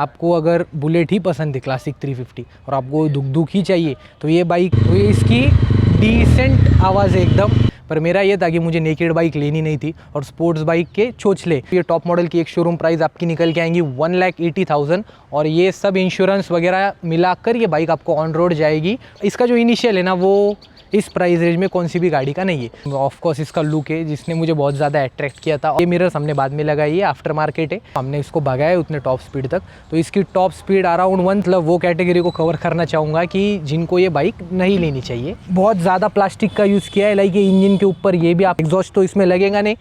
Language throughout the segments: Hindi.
आपको अगर बुलेट ही पसंद है क्लासिक 350 और आपको दुख ही चाहिए तो ये बाइक, तो ये इसकी डिसेंट आवाज़ है एकदम। पर मेरा ये था कि मुझे नेकेड बाइक लेनी नहीं थी और स्पोर्ट्स बाइक के चोचले। ये टॉप मॉडल की एक शोरूम प्राइस आपकी निकल के आएंगी 1,80,000 और ये सब इंश्योरेंस वगैरह मिलाकर ये बाइक आपको ऑन रोड जाएगी। इसका जो इनिशियल है ना वो इस प्राइस रेंज में कौन सी भी गाड़ी का नहीं है। ऑफ कोर्स इसका लुक है जिसने मुझे बहुत ज़्यादा अट्रैक्ट किया था। ये मिरर्स हमने बाद में लगाई है, आफ्टर मार्केट है, हमने इसको भगाया उतने टॉप स्पीड तक। तो इसकी टॉप स्पीड अराउंड 1, मतलब वो कैटेगरी को कवर करना चाहूँगा कि जिनको ये बाइक नहीं लेनी चाहिए। बहुत ज़्यादा प्लास्टिक का यूज़ किया है, लाइक ये इंजन के ऊपर ये भी आप एग्जॉस्ट तो इसमें लगेगा नहीं,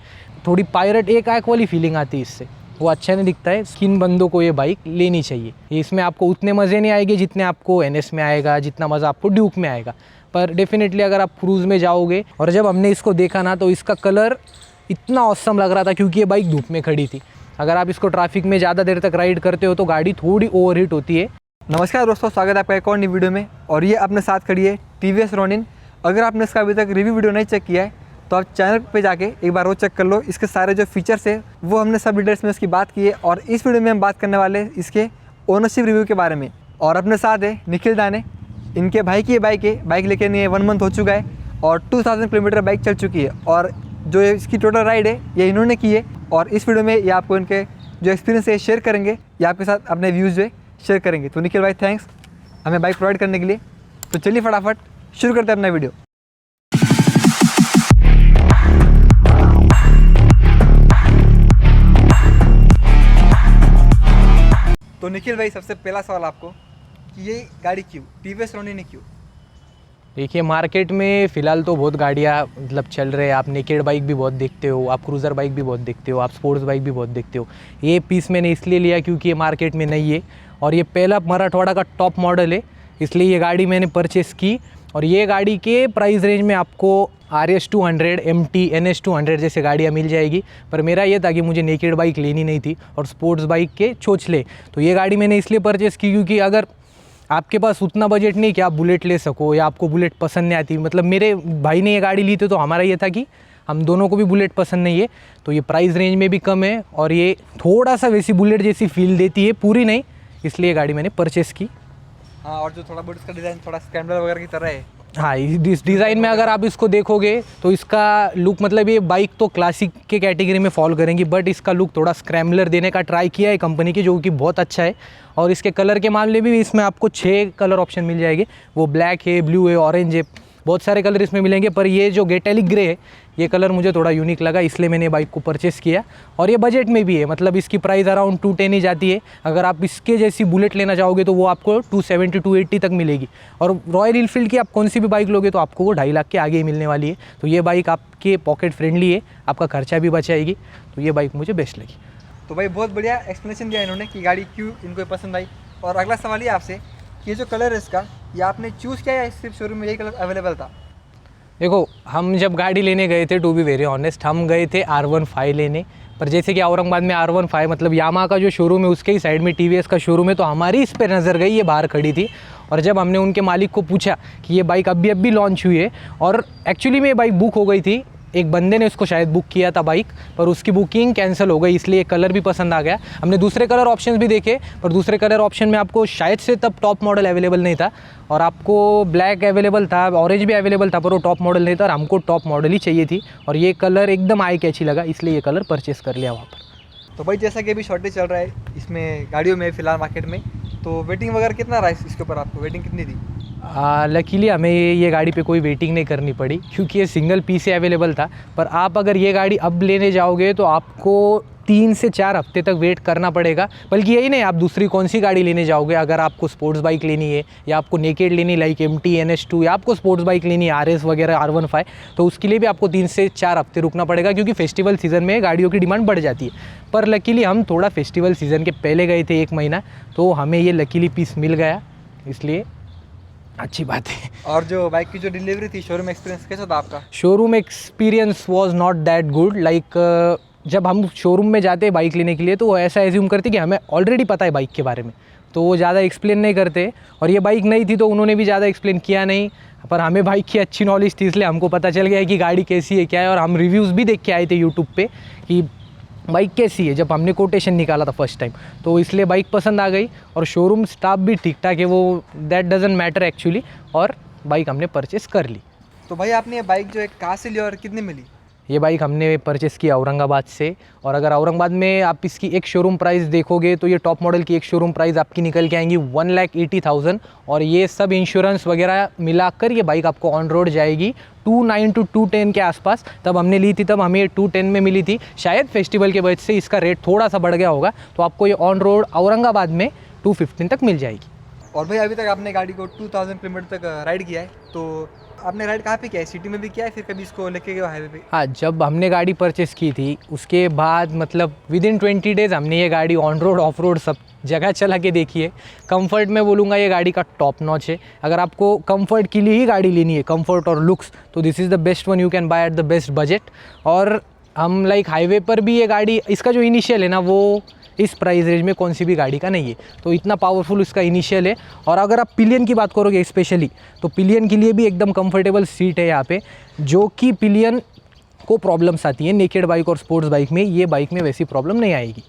थोड़ी पायरेट एक आँख वाली फीलिंग आती है इससे, वो अच्छा नहीं दिखता है। किन बंदों को ये बाइक लेनी चाहिए। इसमें आपको उतने मज़े नहीं आएंगे जितने आपको NS में आएगा, जितना मज़ा आपको ड्यूक में आएगा। पर डेफिनेटली अगर आप क्रूज़ में जाओगे, और जब हमने इसको देखा ना तो इसका कलर इतना ऑसम लग रहा था क्योंकि ये बाइक धूप में खड़ी थी। अगर आप इसको ट्रैफिक में ज़्यादा देर तक राइड करते हो तो गाड़ी थोड़ी ओवरहीट होती है। नमस्कार दोस्तों, स्वागत है आपका एक और नई वीडियो में। और ये अपने साथ खड़ी है TVS रोनिन। अगर आपने इसका अभी तक रिव्यू वीडियो नहीं चेक किया है तो आप चैनल पे जाके एक बार वो चेक कर लो। इसके सारे जो फीचर्स है वो हमने सब डिटेल्स में इसकी बात की है और इस वीडियो में हम बात करने वाले हैं इसके ओनरशिप रिव्यू के बारे में। और अपने साथ है निखिल दाने, इनके भाई की ये बाइक है। बाइक लेके नहीं 1 मंथ हो चुका है और 2000 किलोमीटर बाइक चल चुकी है और जो इसकी टोटल राइड है ये इन्होंने की है। और इस वीडियो में ये आपको इनके जो एक्सपीरियंस है शेयर करेंगे या आपके साथ अपने व्यूज़ जो है शेयर करेंगे। तो निखिल भाई थैंक्स हमें बाइक प्रोवाइड करने के लिए। तो चलिए फटाफट शुरू करते हैं अपना वीडियो। तो निखिल भाई सबसे पहला सवाल आपको कि ये गाड़ी क्यों, TVS रोनिन ने क्यों? देखिए मार्केट में फ़िलहाल तो बहुत गाड़ियाँ मतलब चल रहे हैं। आप नेकेड बाइक भी बहुत देखते हो, आप क्रूज़र बाइक भी बहुत देखते हो, आप स्पोर्ट्स बाइक भी बहुत देखते हो। ये पीस मैंने इसलिए लिया क्योंकि ये मार्केट में नहीं है और ये पहला मराठवाड़ा का टॉप मॉडल है, इसलिए ये गाड़ी मैंने परचेस की। और ये गाड़ी के प्राइस रेंज में आपको RS 200, MT, NS 200 जैसे गाड़ियाँ मिल जाएगी। पर मेरा ये था कि मुझे नेकेड बाइक लेनी नहीं थी और स्पोर्ट्स बाइक के चोचले। तो ये गाड़ी मैंने इसलिए परचेस की क्योंकि अगर आपके पास उतना बजट नहीं कि आप बुलेट ले सको या आपको बुलेट पसंद नहीं आती, मतलब मेरे भाई ने ये गाड़ी ली थी तो हमारा ये था कि हम दोनों को भी बुलेट पसंद नहीं है, तो ये प्राइस रेंज में भी कम है और ये थोड़ा सा वैसी बुलेट जैसी फील देती है, पूरी नहीं, इसलिए गाड़ी मैंने परचेस की। हाँ, और जो थोड़ा बहुत इसका डिज़ाइन थोड़ा स्क्रैम्बलर वगैरह की तरह है। हाँ, इस डिज़ाइन में अगर आप इसको देखोगे तो इसका लुक, मतलब ये बाइक तो क्लासिक के कैटेगरी में फॉल करेंगी, बट इसका लुक थोड़ा स्क्रैम्बलर देने का ट्राई किया है कंपनी की, जो कि बहुत अच्छा है। और इसके कलर के मामले में भी इसमें आपको 6 कलर ऑप्शन मिल जाएंगे। वो ब्लैक है, ब्लू है, ऑरेंज है, बहुत सारे कलर इसमें मिलेंगे। पर ये जो गेटैलिक ग्रे है ये कलर मुझे थोड़ा यूनिक लगा, इसलिए मैंने बाइक को परचेस किया। और ये बजट में भी है, मतलब इसकी प्राइस अराउंड 210 ही जाती है। अगर आप इसके जैसी बुलेट लेना चाहोगे तो वो आपको 270 280 तक मिलेगी। और रॉयल इनफील्ड की आप कौन सी भी बाइक लोगे तो आपको वो 2.5 लाख के आगे ही मिलने वाली है। तो ये बाइक आपके पॉकेट फ्रेंडली है, आपका खर्चा भी बचाएगी, तो ये बाइक मुझे बेस्ट लगी। तो भाई बहुत बढ़िया एक्सप्लेनेशन दिया इन्होंने कि गाड़ी क्यों इनको पसंद आई। और अगला सवाल ये आपसे कि ये जो कलर है इसका, ये आपने चूज़ किया या सिर्फ शोरूम में यही कलर अवेलेबल था? देखो, हम जब गाड़ी लेने गए थे, टू बी वेरी ऑनेस्ट, हम गए थे R15 लेने। पर जैसे कि औरंगाबाद में R15 मतलब यामा का जो शोरूम है उसके ही साइड में TVS का शोरूम है, तो हमारी इस पर नज़र गई, ये बाहर खड़ी थी। और जब हमने उनके मालिक को पूछा कि ये बाइक अभी लॉन्च हुई है, और एक्चुअली में ये बाइक बुक हो गई थी, एक बंदे ने उसको शायद बुक किया था बाइक, पर उसकी बुकिंग कैंसिल हो गई, इसलिए कलर भी पसंद आ गया। हमने दूसरे कलर ऑप्शंस भी देखे, पर दूसरे कलर ऑप्शन में आपको शायद से तब टॉप मॉडल अवेलेबल नहीं था, और आपको ब्लैक अवेलेबल था, ऑरेंज भी अवेलेबल था, पर वो टॉप मॉडल नहीं था और हमको टॉप मॉडल ही चाहिए थी। और ये कलर एकदम आई कैची लगा, इसलिए ये कलर परचेस कर लिया वहाँ पर। तो भाई जैसा कि अभी शॉर्टेज चल रहा है इसमें गाड़ियों में फ़िलहाल मार्केट में, तो वेटिंग वगैरह कितना रहा इसके ऊपर, आपको वेटिंग कितनी थी? लकीली हमें ये गाड़ी पे कोई वेटिंग नहीं करनी पड़ी क्योंकि ये सिंगल पीस से अवेलेबल था। पर आप अगर ये गाड़ी अब लेने जाओगे तो आपको 3 से 4 हफ्ते तक वेट करना पड़ेगा। बल्कि यही नहीं, आप दूसरी कौन सी गाड़ी लेने जाओगे, अगर आपको स्पोर्ट्स बाइक लेनी है या आपको नेकेड लेनी लाइक MT, NS 2, या आपको स्पोर्ट्स बाइक लेनी है RS वगैरह R15, तो उसके लिए भी आपको 3 से 4 हफ्ते रुकना पड़ेगा क्योंकि फेस्टिवल सीज़न में गाड़ियों की डिमांड बढ़ जाती है। पर लकीली हम थोड़ा फेस्टिवल सीज़न के पहले गए थे 1 महीना, तो हमें ये लकीली पीस मिल गया, इसलिए अच्छी बात है। और जो बाइक की जो डिलीवरी थी, शोरूम एक्सपीरियंस कैसा था आपका? Showroom experience was not that good. Like जब हम शोरूम में जाते हैं बाइक लेने के लिए तो वो ऐसा एज्यूम करते कि हमें ऑलरेडी पता है बाइक के बारे में, तो वो ज़्यादा एक्सप्लेन नहीं करते। और ये बाइक नई थी तो उन्होंने भी ज़्यादा एक्सप्लेन किया नहीं, पर हमें बाइक की अच्छी नॉलेज थी, इसलिए हमको पता चल गया है कि गाड़ी कैसी है क्या है। और हम रिव्यूज़ भी देख के आए थे यूट्यूब पे कि बाइक कैसी है, जब हमने कोटेशन निकाला था फर्स्ट टाइम तो इसलिए बाइक पसंद आ गई और शोरूम स्टाफ भी ठीक ठाक है, वो दैट डजंट मैटर एक्चुअली, और बाइक हमने परचेस कर ली। तो भाई आपने ये बाइक जो है कहाँ से ली और कितनी मिली? ये बाइक हमने परचेस की औरंगाबाद से, और अगर औरंगाबाद में आप इसकी एक शोरूम प्राइस देखोगे तो ये टॉप मॉडल की एक शोरूम प्राइस आपकी निकल के आएंगी 1,80,000, और ये सब इंश्योरेंस वगैरह मिलाकर ये बाइक आपको ऑन रोड जाएगी 2,9 to 2,10 के आसपास। तब हमने ली थी, तब हमें 2,10 में मिली थी, शायद फेस्टिवल के वजह से इसका रेट थोड़ा सा बढ़ गया होगा, तो आपको ये ऑन रोड औरंगाबाद में 215 तक मिल जाएगी। और भाई अभी तक आपने गाड़ी को 2000 किलोमीटर तक राइड किया है, तो आपने राइड कहाँ पे किया है? सिटी में भी किया है, फिर कभी इसको लेके गए हाईवे पे? हाँ, जब हमने गाड़ी परचेस की थी उसके बाद मतलब विदिन 20 डेज़ हमने ये गाड़ी ऑन रोड ऑफ रोड सब जगह चला के देखी है। कंफर्ट में बोलूँगा ये गाड़ी का टॉप नॉच है। अगर आपको कंफर्ट के लिए ही गाड़ी लेनी है, कंफर्ट और लुक्स, तो this is the best one you can by at the best budget. और हम लाइक हाईवे पर भी ये गाड़ी, इसका जो इनिशियल है ना वो इस प्राइस रेंज में कौन सी भी गाड़ी का नहीं है, तो इतना पावरफुल इसका इनिशियल है। और अगर आप पिलियन की बात करोगे स्पेशली, तो पिलियन के लिए भी एकदम कंफर्टेबल सीट है यहाँ पे, जो कि पिलियन को प्रॉब्लम्स आती हैं नेकेड बाइक और स्पोर्ट्स बाइक में, ये बाइक में वैसी प्रॉब्लम नहीं आएगी।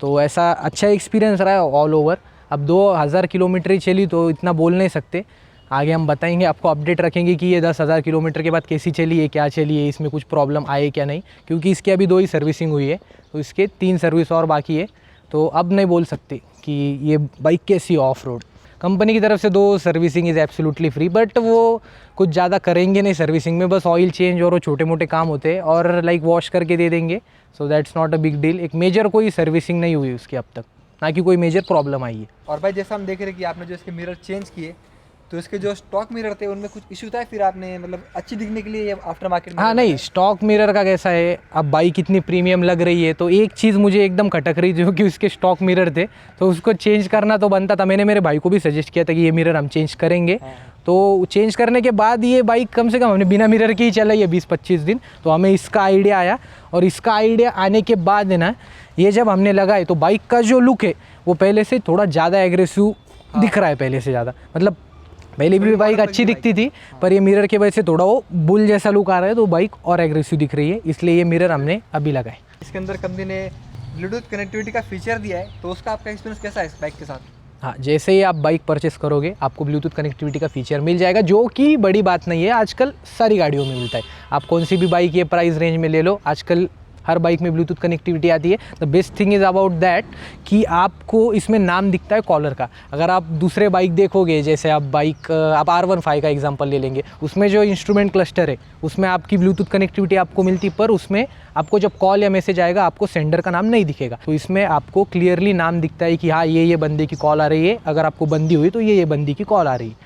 तो ऐसा अच्छा एक्सपीरियंस रहा है ऑल ओवर। अब 2000 किलोमीटर ही चली तो इतना बोल नहीं सकते, आगे हम बताएंगे, आपको अपडेट रखेंगे कि ये 10,000 किलोमीटर के बाद कैसी चली है, क्या चली है, इसमें कुछ प्रॉब्लम आए क्या नहीं, क्योंकि इसकी अभी 2 ही सर्विसिंग हुई है, तो इसके 3 सर्विस और बाकी है, तो अब नहीं बोल सकते कि ये बाइक कैसी ऑफ रोड। कंपनी की तरफ से 2 servicing is absolutely free, but वो कुछ ज़्यादा करेंगे नहीं सर्विसिंग में, बस ऑयल चेंज और वो छोटे मोटे काम होते हैं और लाइक वॉश करके दे देंगे, so that's not a big deal. एक मेजर कोई सर्विसिंग नहीं हुई उसकी अब तक, ना कि कोई मेजर प्रॉब्लम आई है। और भाई जैसा हम देख रहे हैं कि आपने जो इसके मिरर चेंज किए, तो इसके जो स्टॉक मिरर थे उनमें कुछ इशू था, फिर आपने मतलब अच्छी दिखने के लिए ये आफ्टर मार्केट में? हाँ नहीं, स्टॉक मिरर का कैसा है, अब बाइक इतनी प्रीमियम लग रही है तो एक चीज़ मुझे एकदम खटक रही जो कि उसके स्टॉक मिरर थे, तो उसको चेंज करना तो बनता था। मैंने मेरे भाई को भी सजेस्ट किया था कि ये मिरर हम चेंज करेंगे, तो चेंज करने के बाद ये बाइक कम से कम हमने बिना मिरर के ही चलाई है 20-25 दिन, तो हमें इसका आइडिया आया। और इसका आइडिया आने के बाद है ना, ये जब हमने लगाए तो बाइक का जो लुक है वो पहले से थोड़ा ज़्यादा एग्रेसिव दिख रहा है, पहले से ज़्यादा। मतलब पहले भी बाइक अच्छी दिखती थी, पर ये मिरर की वजह से थोड़ा वो बुल जैसा लुक आ रहा है, तो बाइक और एग्रेसिव दिख रही है, इसलिए ये मिरर हमने अभी लगाए। इसके अंदर कंपनी ने ब्लूटूथ कनेक्टिविटी का फीचर दिया है, तो उसका आपका एक्सपीरियंस कैसा है इस बाइक के साथ? हाँ, जैसे ही आप बाइक परचेस करोगे आपको ब्लूटूथ कनेक्टिविटी का फीचर मिल जाएगा, जो कि बड़ी बात नहीं है, आजकल सारी गाड़ियों में मिलता है। आप कौन सी भी बाइक ये प्राइस रेंज में ले लो, आजकल हर बाइक में ब्लूटूथ कनेक्टिविटी आती है। The best thing is about that कि आपको इसमें नाम दिखता है कॉलर का। अगर आप दूसरे बाइक देखोगे, जैसे आप R15 का एग्जांपल ले लेंगे, उसमें जो इंस्ट्रूमेंट क्लस्टर है उसमें आपकी ब्लूटूथ कनेक्टिविटी आपको मिलती, पर उसमें आपको जब कॉल या मैसेज आएगा आपको सेंडर का नाम नहीं दिखेगा। तो इसमें आपको क्लियरली नाम दिखता है कि हाँ ये बंदे की कॉल आ रही है, अगर आपको बंदी हुई तो ये बंदी की कॉल आ रही है।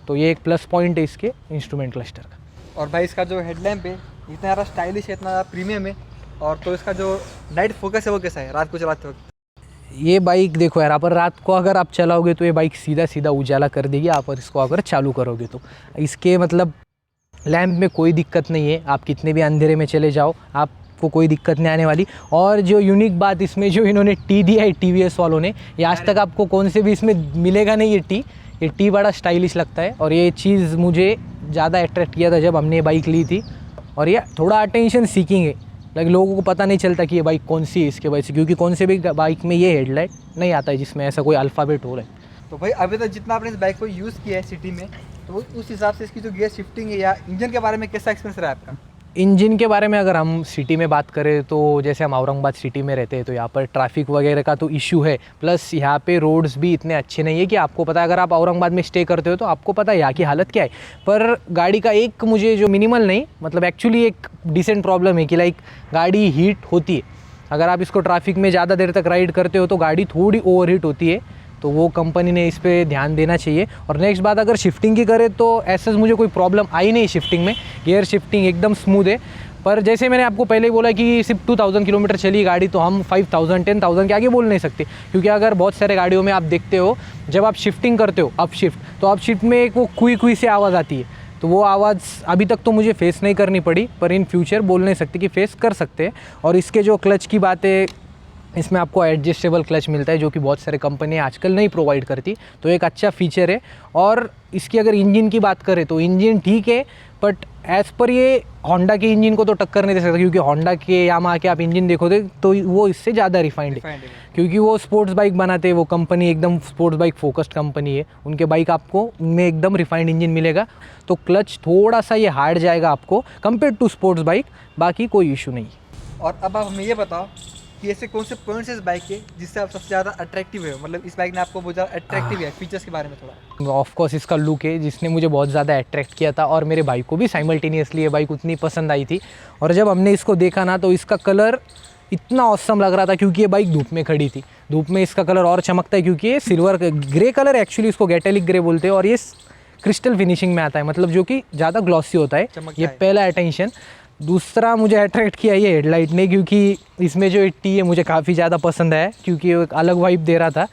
तो ये एक प्लस पॉइंट है इसके इंस्ट्रूमेंट क्लस्टर का। और भाई इसका जो हेडलैम्प है इतना ज़्यादा स्टाइलिश है, इतना ज़्यादा प्रीमियम है, और तो इसका जो नाइट फोकस है वो कैसा है रात को चलाते वक्त? ये बाइक देखो यार, पर रात को अगर आप चलाओगे तो ये बाइक सीधा सीधा उजाला कर देगी, आप इसको अगर चालू करोगे तो। इसके मतलब लैंप में कोई दिक्कत नहीं है, आप कितने भी अंधेरे में चले जाओ आपको कोई दिक्कत नहीं आने वाली। और जो यूनिक बात इसमें जो इन्होंने टी दिया है TVS वालों ने, ये आज तक आपको कौन से भी इसमें मिलेगा नहीं। ये टी बड़ा स्टाइलिश लगता है, और ये चीज़ मुझे ज़्यादा अट्रैक्ट किया था जब हमने ये बाइक ली थी। और ये थोड़ा अटेंशन सीकिंग है, लाइक लोगों को पता नहीं चलता कि ये बाइक कौन सी है इसके वजह से, क्योंकि कौन से भी बाइक में ये हेडलाइट नहीं आता है जिसमें ऐसा कोई अल्फ़ाबेट हो रहा है। तो भाई अभी तक जितना आपने इस बाइक को यूज़ किया है सिटी में, तो उस हिसाब से इसकी जो गियर शिफ्टिंग है या इंजन के बारे में कैसा एक्सपीरियंस रहा है आपका? इंजन के बारे में अगर हम सिटी में बात करें तो जैसे हम औरंगाबाद सिटी में रहते हैं तो यहाँ पर ट्रैफिक वगैरह का तो इशू है, प्लस यहाँ पे रोड्स भी इतने अच्छे नहीं है कि आपको पता है, अगर आप औरंगाबाद में स्टे करते हो तो आपको पता है यहाँ की हालत क्या है। पर गाड़ी का एक मुझे जो मिनिमल नहीं, मतलब एक्चुअली एक डिसेंट प्रॉब्लम है कि लाइक गाड़ी हीट होती है। अगर आप इसको ट्रैफिक में ज़्यादा देर तक राइड करते हो तो गाड़ी थोड़ी ओवर हीट होती है, तो वो कंपनी ने इस पे ध्यान देना चाहिए। और नेक्स्ट बात, अगर शिफ्टिंग की करें तो ऐसा मुझे कोई प्रॉब्लम आई नहीं शिफ्टिंग में, गियर शिफ्टिंग एकदम स्मूथ है। पर जैसे मैंने आपको पहले ही बोला कि सिर्फ 2000 किलोमीटर चली गाड़ी, तो हम 5000 10,000 के आगे बोल नहीं सकते, क्योंकि अगर बहुत सारे गाड़ियों में आप देखते हो जब आप शिफ्टिंग करते हो अप शिफ्ट, तो अप शिफ्ट में एक वो कुई से आवाज़ आती है, तो वो आवाज़ अभी तक तो मुझे फेस नहीं करनी पड़ी, पर इन फ्यूचर बोल नहीं सकते कि फेस कर सकते हैं। और इसके जो क्लच की बात है, इसमें आपको एडजस्टेबल क्लच मिलता है जो कि बहुत सारे कंपनी आजकल नहीं प्रोवाइड करती, तो एक अच्छा फीचर है। और इसकी अगर इंजन की बात करें तो इंजन ठीक है, बट एज़ पर ये होंडा के इंजन को तो टक्कर नहीं दे सकता, क्योंकि होंडा के यामाहा के आप इंजन देखोगे तो वो इससे ज़्यादा रिफाइंड है, क्योंकि वो स्पोर्ट्स बाइक बनाते हैं, वो कंपनी एकदम स्पोर्ट्स बाइक फोकस्ड कंपनी है, उनके बाइक आपको उनमें एकदम रिफाइंड इंजन मिलेगा। तो क्लच थोड़ा सा ये हार्ड जाएगा आपको कंपेयर टू स्पोर्ट्स बाइक, बाकी कोई इशू नहीं। और अब आप हमें ये बताओ कि ऐसे कौन से पॉइंट्स है इस बाइक के जिससे आप सबसे ज़्यादा अट्रैक्टिव है, मतलब इस बाइक ने आपको बहुत ज़्यादा अट्रैक्टिव है, फीचर्स के बारे में थोड़ा। ऑफ कोर्स इसका लुक है जिसने मुझे बहुत ज़्यादा अट्रैक्ट किया था, और मेरे भाई को भी साइमल्टेनियसली ये बाइक उतनी पसंद आई थी। और जब हमने इसको देखा ना तो इसका कलर इतना ऑसम लग रहा था, क्योंकि ये बाइक धूप में खड़ी थी। धूप में इसका कलर और चमकता है, क्योंकि ये सिल्वर ग्रे कलर, एक्चुअली इसको गैटेलिक ग्रे बोलते हैं, और ये क्रिस्टल फिनिशिंग में आता है, मतलब जो कि ज़्यादा ग्लॉसी होता है। ये पहला अटेंशन। दूसरा मुझे अट्रैक्ट किया ये हेडलाइट ने, क्योंकि इसमें जो टी है मुझे काफ़ी ज़्यादा पसंद है, क्योंकि वो एक अलग वाइब दे रहा था।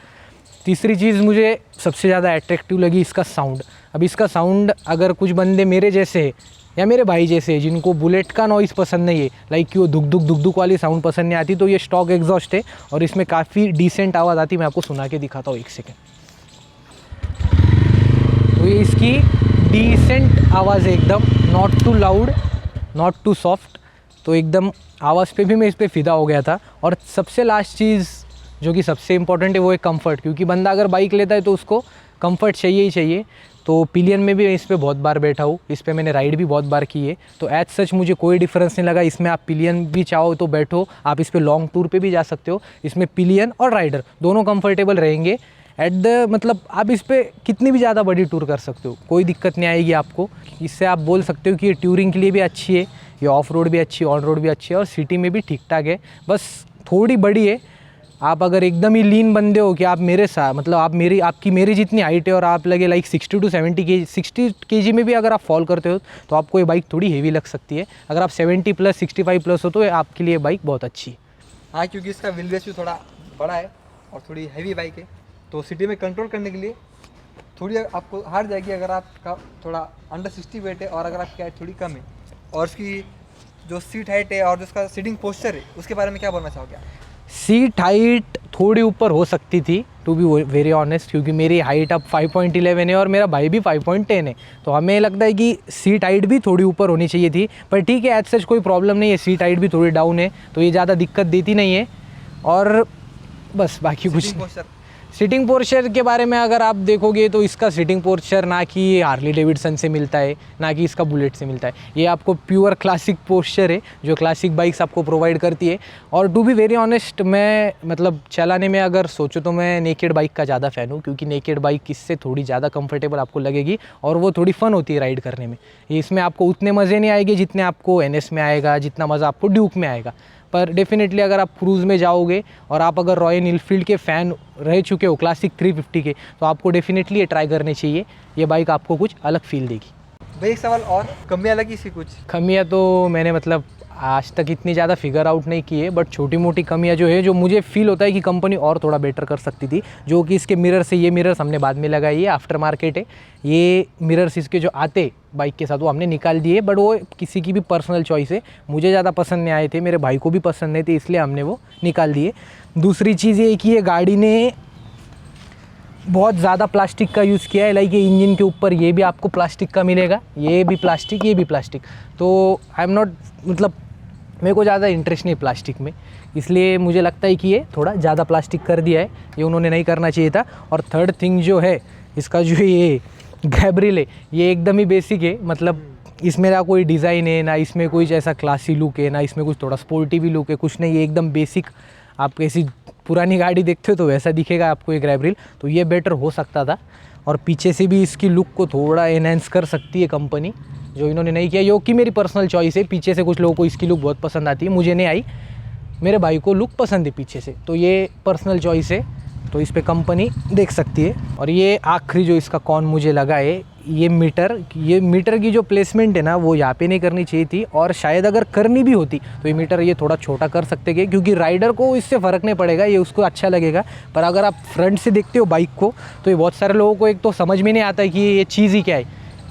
तीसरी चीज़ मुझे सबसे ज़्यादा अट्रैक्टिव लगी इसका साउंड। अब इसका साउंड, अगर कुछ बंदे मेरे जैसे है या मेरे भाई जैसे है जिनको बुलेट का नॉइज़ पसंद नहीं है, लाइक कि वो दुक वाली साउंड पसंद नहीं आती, तो ये स्टॉक एग्जॉस्ट है और इसमें काफ़ी डिसेंट आवाज़ आती है। मैं आपको सुना के दिखाता हूँ, एक सेकेंड। तो ये इसकी डिसेंट आवाज़ है एकदम, not too loud not too soft. तो एकदम आवाज़ पे भी मैं इस पर फ़िदा हो गया था। और सबसे लास्ट चीज़ जो कि सबसे इम्पॉर्टेंट है वो है कंफर्ट, क्योंकि बंदा अगर बाइक लेता है तो उसको कंफर्ट चाहिए ही चाहिए। तो पिलियन में भी इस पर बहुत बार बैठा हूँ, इस पर मैंने राइड भी बहुत बार की है, तो एज सच मुझे कोई डिफरेंस नहीं लगा। इसमें आप पिलियन भी चाहो तो बैठो, आप इस पर लॉन्ग टूर पे भी जा सकते हो। इसमें पिलियन और राइडर दोनों कंफर्टेबल रहेंगे। मतलब आप इस पर कितनी भी ज़्यादा बड़ी टूर कर सकते हो, कोई दिक्कत नहीं आएगी आपको। इससे आप बोल सकते हो कि ये टूरिंग के लिए भी अच्छी है, ये ऑफ रोड भी अच्छी है, ऑन रोड भी अच्छी है, और सिटी में भी ठीक ठाक है। बस थोड़ी बड़ी है। आप अगर एकदम ही लीन बंदे हो कि आप मेरे साथ, मतलब आपकी मेरी जितनी हाइट है और आप लगे लाइक 60 to 70 kg, 60 kg में भी अगर आप फॉल करते हो तो आपको ये बाइक थोड़ी हेवी लग सकती है। अगर आप 70+, 65+ हो तो ये आपके लिए बाइक बहुत अच्छी है। हाँ, क्योंकि इसका व्हील बेस भी थोड़ा बड़ा है और थोड़ी हैवी बाइक है, तो सिटी में कंट्रोल करने के लिए थोड़ी आपको हार्ड जाएगी अगर आपका थोड़ा अंडर 60 वेट है और अगर आपकी हाइट थोड़ी कम है। और इसकी जो सीट हाइट है और जो उसका सीटिंग पोस्चर है उसके बारे में क्या बोलना चाहोगे आप? सीट हाइट थोड़ी ऊपर हो सकती थी, टू बी वेरी ऑनेस्ट, क्योंकि मेरी हाइट अब 5.11 है और मेरा भाई भी 5.10 है, तो हमें लगता है कि सीट हाइट भी थोड़ी ऊपर होनी चाहिए थी। पर ठीक है, एज सच कोई प्रॉब्लम नहीं है, सीट हाइट भी थोड़ी डाउन है तो ये ज़्यादा दिक्कत देती नहीं है। और बस बाकी कुछ सिटिंग पोस्चर के बारे में अगर आप देखोगे तो इसका सिटिंग पोस्चर ना कि हार्ली डेविडसन से मिलता है ना कि इसका बुलेट से मिलता है, ये आपको प्योर क्लासिक पोस्चर है जो क्लासिक बाइक्स आपको प्रोवाइड करती है। और टू बी वेरी ऑनेस्ट, मैं मतलब चलाने में अगर सोचो तो मैं नेकेड बाइक का ज़्यादा फ़ैन हूँ, क्योंकि नेकेड बाइक इससे थोड़ी ज़्यादा कंफर्टेबल आपको लगेगी और वो थोड़ी फ़न होती है राइड करने में। इसमें आपको उतने मज़े नहीं आएंगे जितने आपको NS में आएगा, जितना मज़ा आपको ड्यूक में आएगा। पर डेफिनेटली अगर आप क्रूज़ में जाओगे और आप अगर रॉयल एनफील्ड के फ़ैन रह चुके हो क्लासिक 350 के, तो आपको डेफिनेटली ये ट्राई करने चाहिए। ये बाइक आपको कुछ अलग फील देगी। भाई एक सवाल और, कमियाँ लगी इसकी कुछ? कमियाँ तो मैंने मतलब आज तक इतनी ज़्यादा फिगर आउट नहीं की है, बट छोटी मोटी कमियाँ जो है, जो मुझे फील होता है कि कंपनी और थोड़ा बेटर कर सकती थी, जो कि इसके मिरर से, ये मिरर्स हमने बाद में लगाई है, आफ्टर मार्केट है ये मिरर्स, इसके जो आते बाइक के साथ वो हमने निकाल दिए, बट वो किसी की भी पर्सनल चॉइस है, मुझे ज़्यादा पसंद नहीं आए थे, मेरे भाई को भी पसंद नहीं थे, इसलिए हमने वो निकाल दिए। दूसरी चीज़ ये कि ये गाड़ी ने बहुत ज़्यादा प्लास्टिक का यूज़ किया है, लाइक ये इंजन के ऊपर ये भी आपको प्लास्टिक का मिलेगा, ये भी प्लास्टिक, ये भी प्लास्टिक। तो आई एम नॉट, मतलब मेरे को ज़्यादा इंटरेस्ट नहीं प्लास्टिक में, इसलिए मुझे लगता है कि ये थोड़ा ज़्यादा प्लास्टिक कर दिया है, ये उन्होंने नहीं करना चाहिए था। और थर्ड थिंग जो है इसका, जो ये गैब्रिल है, ये एकदम ही बेसिक है, मतलब इसमें ना कोई डिज़ाइन है, ना इसमें कोई ऐसा क्लासी लुक है, ना इसमें कुछ थोड़ा स्पोर्टी भी लुक है, कुछ नहीं, ये एकदम बेसिक। आप कैसी पुरानी गाड़ी देखते हो तो वैसा दिखेगा आपको ये गैब्रिल, तो ये बेटर हो सकता था। और पीछे से भी इसकी लुक को थोड़ा एनहेंस कर सकती है कंपनी, जो इन्होंने नहीं किया, जो कि मेरी पर्सनल चॉइस है। पीछे से कुछ लोगों को इसकी लुक बहुत पसंद आती है, मुझे नहीं आई, मेरे भाई को लुक पसंद है पीछे से, तो ये पर्सनल चॉइस है, तो इस पे कंपनी देख सकती है। और ये आखिरी जो इसका कॉन मुझे लगा है, ये मीटर की जो प्लेसमेंट है ना, वो यहाँ पे नहीं करनी चाहिए थी, और शायद अगर करनी भी होती तो ये मीटर ये थोड़ा छोटा कर सकते थे, क्योंकि राइडर को इससे फ़र्क नहीं पड़ेगा, ये उसको अच्छा लगेगा। पर अगर आप फ्रंट से देखते हो बाइक को तो ये बहुत सारे लोगों को एक तो समझ में नहीं आता है कि ये चीज़ ही क्या है,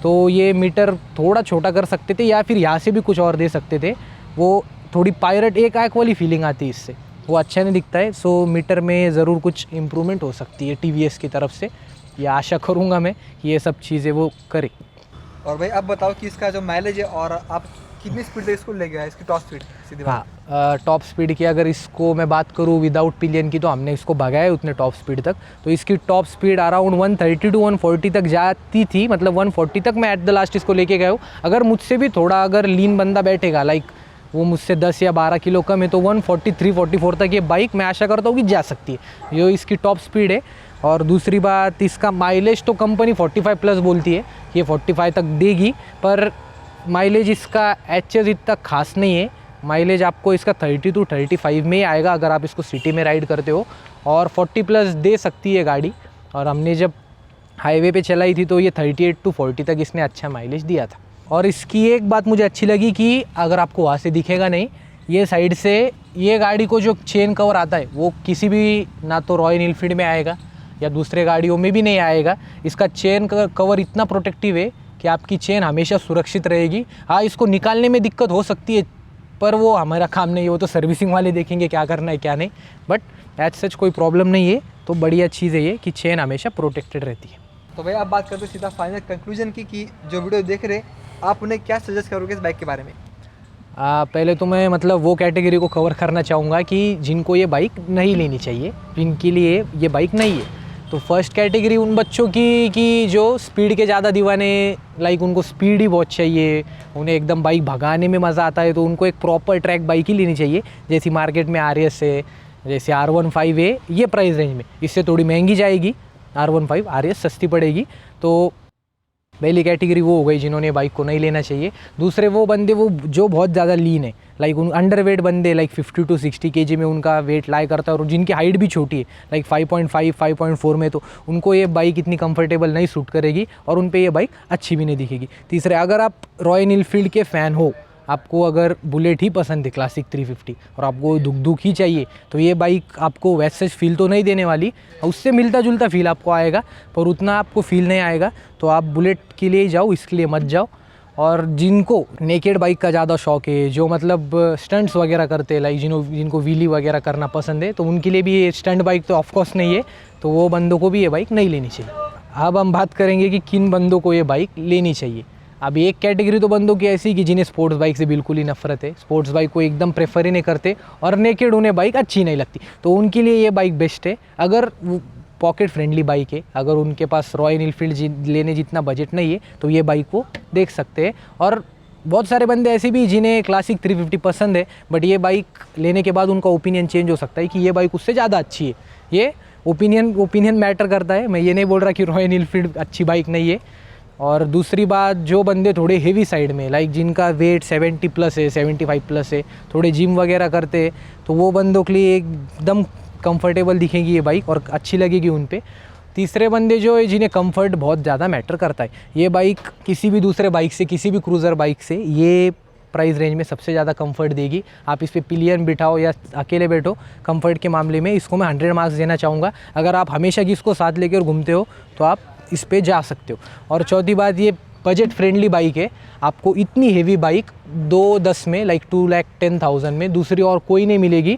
तो ये मीटर थोड़ा छोटा कर सकते थे, या फिर यहाँ से भी कुछ और दे सकते थे, वो थोड़ी पायरेट एक आँख वाली फीलिंग आती है इससे, वो अच्छा नहीं दिखता है। सो मीटर में ज़रूर कुछ इम्प्रूवमेंट हो सकती है TVS की तरफ से, या आशा करूँगा मैं कि ये सब चीज़ें वो करे। और भाई अब बताओ कि इसका जो माइलेज है और आप कितनी स्पीड तक इसको ले गया है, इसकी टॉप स्पीड सीधी बात। हाँ, टॉप स्पीड की अगर इसको मैं बात करूँ विदाउट पिलियन की, तो हमने इसको भगाया है उतने टॉप स्पीड तक। तो इसकी टॉप स्पीड अराउंड 130 टू 140 तक जाती थी, मतलब 140 तक मैं एट द लास्ट इसको लेके गया हूँ। अगर मुझसे भी थोड़ा अगर लीन बंदा बैठेगा, लाइक वो मुझसे 10 या 12 किलो कम है, तो 143-144 तक ये बाइक मैं आशा करता हूँ कि जा सकती है। ये इसकी टॉप स्पीड है। और दूसरी बात, इसका माइलेज तो कंपनी 45 प्लस बोलती है, ये 45 तक देगी, पर माइलेज इसका एचएस इतना खास नहीं है। माइलेज आपको इसका 30 टू 35 में ही आएगा अगर आप इसको सिटी में राइड करते हो, और 40 प्लस दे सकती है गाड़ी। और हमने जब हाईवे पे चलाई थी तो ये 38 टू 40 तक इसने अच्छा माइलेज दिया था। और इसकी एक बात मुझे अच्छी लगी कि अगर आपको वहाँ से दिखेगा नहीं, ये साइड से ये गाड़ी को जो चेन कवर आता है वो किसी भी, ना तो रॉयल एनफील्ड में आएगा या दूसरे गाड़ियों में भी नहीं आएगा। इसका चेन कवर इतना प्रोटेक्टिव है कि आपकी चेन हमेशा सुरक्षित रहेगी। हाँ, इसको निकालने में दिक्कत हो सकती है, पर वो हमारा काम नहीं है, वो तो सर्विसिंग वाले देखेंगे क्या करना है क्या नहीं। बट एज सच कोई प्रॉब्लम नहीं है। तो बढ़िया चीज़ है ये कि चेन हमेशा प्रोटेक्टेड रहती है। तो भाई आप बात करते हो सीधा फाइनल कंक्लूजन की कि जो वीडियो देख रहे आप उन्हें क्या सजेस्ट करोगे इस बाइक के बारे में। पहले तो मैं मतलब वो कैटेगरी को कवर करना चाहूँगा कि जिनको ये बाइक नहीं लेनी चाहिए, जिनके लिए ये बाइक नहीं है। तो फर्स्ट कैटेगरी उन बच्चों की कि जो स्पीड के ज़्यादा दीवाने, लाइक उनको स्पीड ही बहुत चाहिए, उन्हें एकदम बाइक भगाने में मज़ा आता है, तो उनको एक प्रॉपर ट्रैक बाइक ही लेनी चाहिए। जैसी मार्केट में RS है, जैसे R15 है, ये प्राइस रेंज में। इससे थोड़ी महंगी जाएगी R15, RS सस्ती पड़ेगी। तो पहली कैटेगरी वो हो गई जिन्होंने बाइक को नहीं लेना चाहिए। दूसरे वो बंदे वो जो बहुत ज़्यादा लीन है, लाइक उन अंडर वेट बंदे, लाइक 50 टू 60 kg में उनका वेट लाई करता है, और जिनकी हाइट भी छोटी है, लाइक 5.5 5.4 में, तो उनको ये बाइक इतनी कंफर्टेबल नहीं सूट करेगी और उन पे ये बाइक अच्छी भी नहीं दिखेगी। तीसरे, अगर आप रॉयल एनफील्ड के फ़ैन हो, आपको अगर बुलेट ही पसंद है क्लासिक 350 और आपको दुख ही चाहिए, तो ये बाइक आपको वैसे फील तो नहीं देने वाली, उससे मिलता जुलता फील आपको आएगा, पर उतना आपको फील नहीं आएगा। तो आप बुलेट के लिए ही जाओ, इसके लिए मत जाओ। और जिनको नेकेड बाइक का ज़्यादा शौक है, जो मतलब स्टंट्स वगैरह करते हैं, लाइक जिनको व्हीली वगैरह करना पसंद है, तो उनके लिए भी ये स्टंट बाइक तो ऑफकोर्स नहीं है, तो वो बंदों को भी ये बाइक नहीं लेनी चाहिए। अब हम बात करेंगे कि किन बंदों को ये बाइक लेनी चाहिए। अब एक कैटेगरी तो बंदों की ऐसी कि जिन्हें स्पोर्ट्स बाइक से बिल्कुल ही नफरत है, स्पोर्ट्स बाइक को एकदम प्रेफर ही नहीं करते, और नेकेड उन्हें बाइक अच्छी नहीं लगती, तो उनके लिए ये बाइक बेस्ट है। अगर पॉकेट फ्रेंडली बाइक है, अगर उनके पास रॉयल एनफील्ड लेने जितना बजट नहीं है, तो ये बाइक वो देख सकते हैं। और बहुत सारे बंदे ऐसे भी जिन्हें क्लासिक 350 पसंद है, बट ये बाइक लेने के बाद उनका ओपिनियन चेंज हो सकता है कि ये बाइक उससे ज़्यादा अच्छी है। ये ओपिनियन मैटर करता है। मैं ये नहीं बोल रहा कि रॉयल एनफील्ड अच्छी बाइक नहीं है। और दूसरी बात, जो बंदे थोड़े हेवी साइड में, लाइक जिनका वेट 70 प्लस है, 75 प्लस है, थोड़े जिम वगैरह करते हैं, तो वो बंदों के लिए एकदम कंफर्टेबल दिखेगी ये बाइक और अच्छी लगेगी उन पे। तीसरे बंदे जो है जिन्हें कंफर्ट बहुत ज़्यादा मैटर करता है, ये बाइक किसी भी दूसरे बाइक से, किसी भी क्रूज़र बाइक से ये प्राइस रेंज में सबसे ज़्यादा कंफर्ट देगी। आप इस पे पिलियन बिठाओ या अकेले बैठो, कंफर्ट के मामले में इसको मैं 100 मार्क्स देना चाहूँगा। अगर आप हमेशा की इसको साथ लेकर घूमते हो तो आप इस पे जा सकते हो। और चौथी बात, ये बजट फ्रेंडली बाइक है। आपको इतनी हेवी बाइक 210 में, लाइक 2,10,000 में दूसरी और कोई नहीं मिलेगी,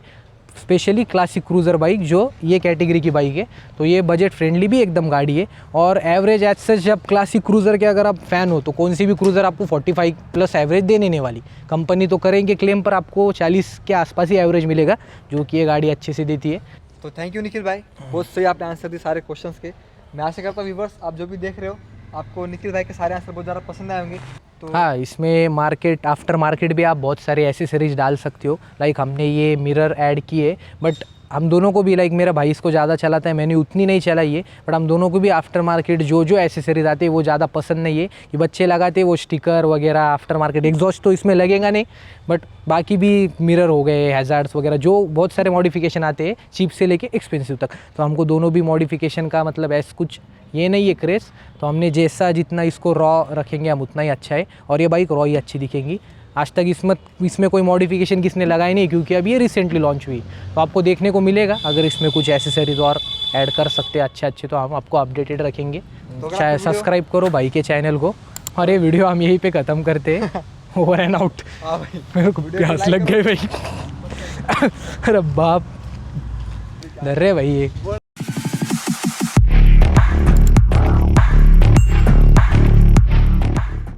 स्पेशली क्लासिक क्रूज़र बाइक जो ये कैटेगरी की बाइक है। तो ये बजट फ्रेंडली भी एकदम गाड़ी है। और एवरेज एज सच, जब क्लासिक क्रूज़र के अगर आप फ़ैन हो, तो कौन सी भी क्रूज़र आपको 45 प्लस एवरेज दे नहीं वाली। कंपनी तो करेंगे क्लेम, पर आपको 40 के आसपास ही एवरेज मिलेगा, जो कि ये गाड़ी अच्छे से देती है। तो थैंक यू निखिल भाई, बहुत सही आपने आंसर दिए सारे क्वेश्चंस के। मैं आशा करता हूँ व्यूअर्स, आप जो भी देख रहे हो, आपको निखिल भाई के सारे आंसर बहुत ज़्यादा पसंद आए होंगे। तो हाँ, इसमें मार्केट आफ्टर मार्केट भी आप बहुत सारे एसेसरीज डाल सकते हो। लाइक हमने ये मिरर ऐड किए, बट हम दोनों को भी, लाइक मेरा भाई इसको ज़्यादा चलाता है, मैंने उतनी नहीं चलाई है, बट हम दोनों को भी आफ्टर मार्केट जो एसेसरीज आते हैं वो ज़्यादा पसंद नहीं है। कि बच्चे लगाते हैं वो स्टिकर वगैरह, आफ्टर मार्केट एग्जॉस्ट तो इसमें लगेगा नहीं, बट बाकी भी मिरर हो गए, हैज़ार्ड्स वगैरह, जो बहुत सारे मॉडिफिकेशन आते हैं चीप से लेके एक्सपेंसिव तक। तो हमको दोनों भी मॉडिफिकेशन का मतलब ऐसा कुछ ये नहीं है क्रेज़, तो हमने जैसा जितना इसको रॉ रखेंगे हम उतना ही अच्छा है। और ये बाइक रॉ ही अच्छी दिखेगी। आज तक इसमें कोई मॉडिफिकेशन किसने लगाई नहीं, क्योंकि अभी ये रिसेंटली लॉन्च हुई। तो आपको देखने को मिलेगा, अगर इसमें कुछ एसेसरीज और ऐड कर सकते हैं अच्छे तो हम आपको अपडेटेड रखेंगे। चाहे सब्सक्राइब करो भाई के चैनल को। और ये वीडियो हम यहीं पे ख़त्म करते हैं। Over and out. मेरे को प्यास लग गई भाई। अरे बाप, डर रहे भाई ये।